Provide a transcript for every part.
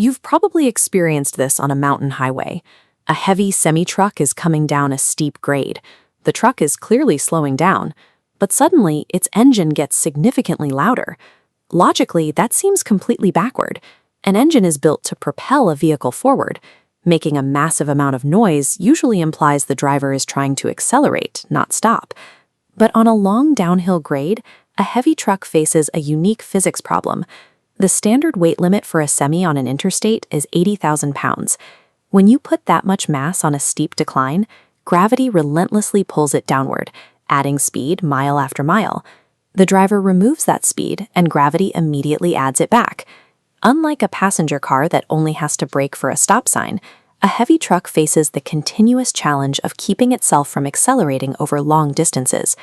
You've probably experienced this on a mountain highway. A heavy semi-truck is coming down a steep grade. The truck is clearly slowing down, but suddenly its engine gets significantly louder. Logically, that seems completely backward. An engine is built to propel a vehicle forward. Making a massive amount of noise usually implies the driver is trying to accelerate, not stop. But on a long downhill grade, a heavy truck faces a unique physics problem. The standard weight limit for a semi on an interstate is 80,000 pounds. When you put that much mass on a steep decline, gravity relentlessly pulls it downward, adding speed mile after mile. The driver removes that speed, and gravity immediately adds it back. Unlike a passenger car that only has to brake for a stop sign, a heavy truck faces the continuous challenge of keeping itself from accelerating over long distances.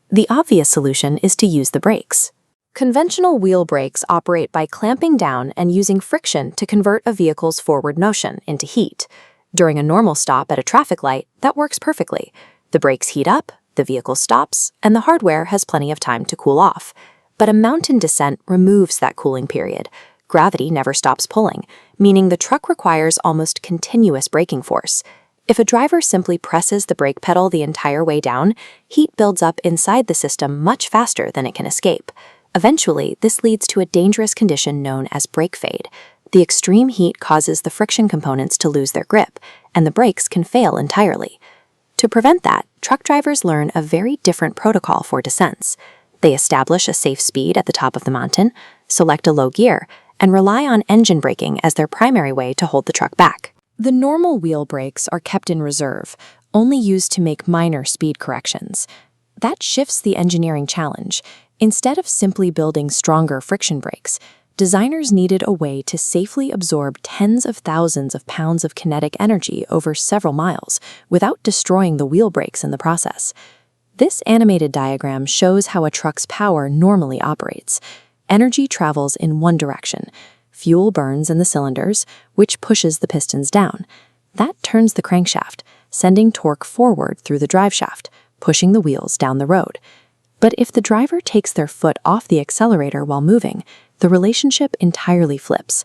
The obvious solution is to use the brakes. Conventional wheel brakes operate by clamping down and using friction to convert a vehicle's forward motion into heat. During a normal stop at a traffic light, that works perfectly. The brakes heat up, the vehicle stops, and the hardware has plenty of time to cool off. But a mountain descent removes that cooling period. Gravity never stops pulling, meaning the truck requires almost continuous braking force. If a driver simply presses the brake pedal the entire way down, heat builds up inside the system much faster than it can escape. Eventually, this leads to a dangerous condition known as brake fade. The extreme heat causes the friction components to lose their grip, and the brakes can fail entirely. To prevent that, truck drivers learn a very different protocol for descents. They establish a safe speed at the top of the mountain, select a low gear, and rely on engine braking as their primary way to hold the truck back. The normal wheel brakes are kept in reserve, only used to make minor speed corrections. That shifts the engineering challenge. Instead of simply building stronger friction brakes, designers needed a way to safely absorb tens of thousands of pounds of kinetic energy over several miles without destroying the wheel brakes in the process. This animated diagram shows how a truck's power normally operates. Energy travels in one direction. Fuel burns in the cylinders, which pushes the pistons down. That turns the crankshaft, sending torque forward through the driveshaft, pushing the wheels down the road. But if the driver takes their foot off the accelerator while moving, the relationship entirely flips.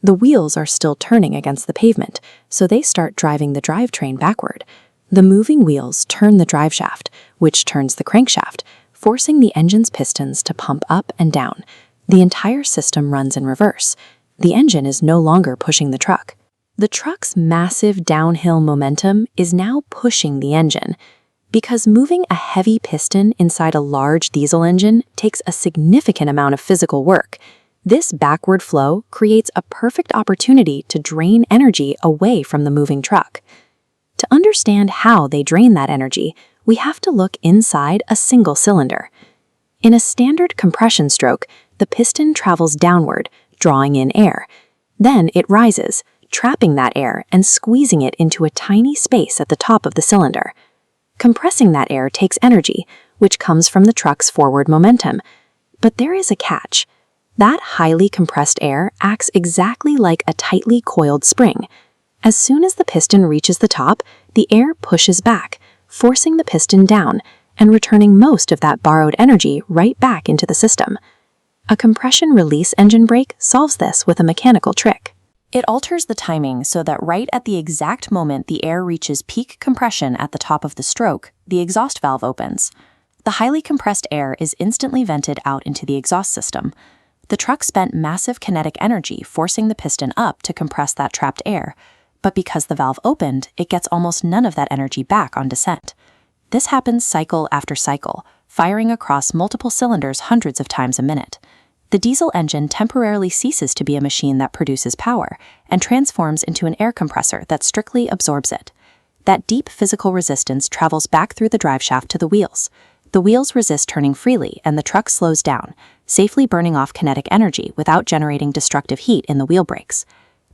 The wheels are still turning against the pavement, so they start driving the drivetrain backward. The moving wheels turn the driveshaft, which turns the crankshaft, forcing the engine's pistons to pump up and down. The entire system runs in reverse. The engine is no longer pushing the truck. The truck's massive downhill momentum is now pushing the engine. Because moving a heavy piston inside a large diesel engine takes a significant amount of physical work, this backward flow creates a perfect opportunity to drain energy away from the moving truck. To understand how they drain that energy, we have to look inside a single cylinder. In a standard compression stroke, the piston travels downward, drawing in air. Then it rises, trapping that air and squeezing it into a tiny space at the top of the cylinder. Compressing that air takes energy, which comes from the truck's forward momentum. But there is a catch. That highly compressed air acts exactly like a tightly coiled spring. As soon as the piston reaches the top, the air pushes back, forcing the piston down and returning most of that borrowed energy right back into the system. A compression release engine brake solves this with a mechanical trick. It alters the timing so that right at the exact moment the air reaches peak compression at the top of the stroke, the exhaust valve opens. The highly compressed air is instantly vented out into the exhaust system. The truck spent massive kinetic energy forcing the piston up to compress that trapped air, but because the valve opened, it gets almost none of that energy back on descent. This happens cycle after cycle, firing across multiple cylinders hundreds of times a minute. The diesel engine temporarily ceases to be a machine that produces power and transforms into an air compressor that strictly absorbs it. That deep physical resistance travels back through the driveshaft to the wheels. The wheels resist turning freely and the truck slows down, safely burning off kinetic energy without generating destructive heat in the wheel brakes.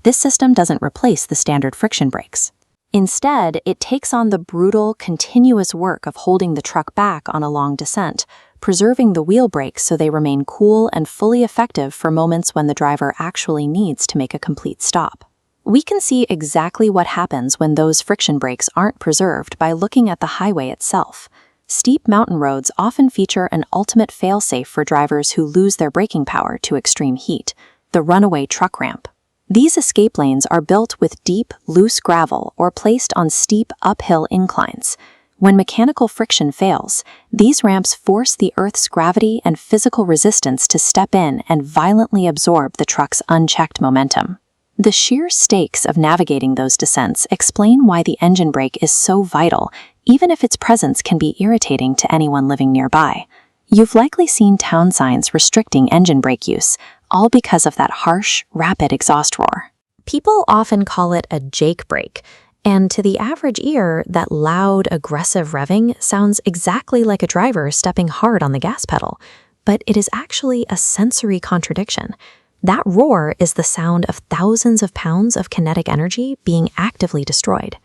This system doesn't replace the standard friction brakes. Instead, it takes on the brutal, continuous work of holding the truck back on a long descent, preserving the wheel brakes so they remain cool and fully effective for moments when the driver actually needs to make a complete stop. We can see exactly what happens when those friction brakes aren't preserved by looking at the highway itself. Steep mountain roads often feature an ultimate failsafe for drivers who lose their braking power to extreme heat, the runaway truck ramp. These escape lanes are built with deep, loose gravel or placed on steep uphill inclines. When mechanical friction fails, these ramps force the Earth's gravity and physical resistance to step in and violently absorb the truck's unchecked momentum. The sheer stakes of navigating those descents explain why the engine brake is so vital, even if its presence can be irritating to anyone living nearby. You've likely seen town signs restricting engine brake use, all because of that harsh, rapid exhaust roar. People often call it a Jake brake, and to the average ear, that loud, aggressive revving sounds exactly like a driver stepping hard on the gas pedal, but it is actually a sensory contradiction. That roar is the sound of thousands of pounds of kinetic energy being actively destroyed.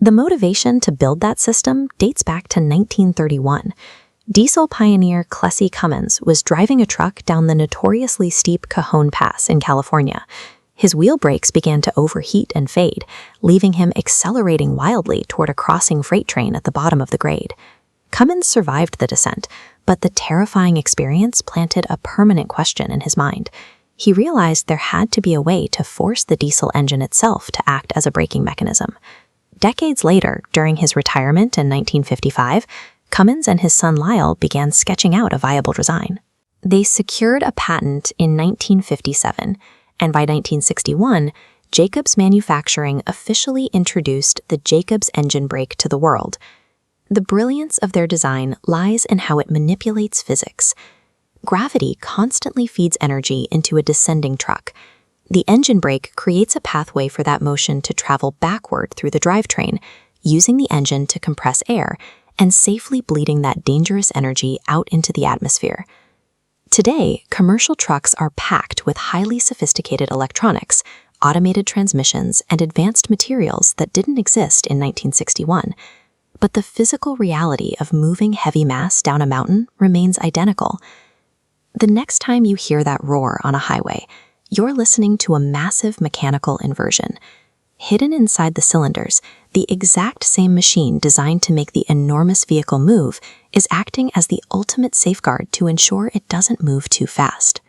The motivation to build that system dates back to 1931. Diesel pioneer Clessie Cummins was driving a truck down the notoriously steep Cajon Pass in California. His wheel brakes began to overheat and fade, leaving him accelerating wildly toward a crossing freight train at the bottom of the grade. Cummins survived the descent, but the terrifying experience planted a permanent question in his mind. He realized there had to be a way to force the diesel engine itself to act as a braking mechanism. Decades later, during his retirement in 1955, Cummins and his son Lyle began sketching out a viable design. They secured a patent in 1957, and by 1961, Jacobs Manufacturing officially introduced the Jacobs engine brake to the world. The brilliance of their design lies in how it manipulates physics. Gravity constantly feeds energy into a descending truck. The engine brake creates a pathway for that motion to travel backward through the drivetrain, using the engine to compress air and safely bleeding that dangerous energy out into the atmosphere. Today, commercial trucks are packed with highly sophisticated electronics, automated transmissions, and advanced materials that didn't exist in 1961. But the physical reality of moving heavy mass down a mountain remains identical. The next time you hear that roar on a highway, you're listening to a massive mechanical inversion. Hidden inside the cylinders, the exact same machine designed to make the enormous vehicle move is acting as the ultimate safeguard to ensure it doesn't move too fast.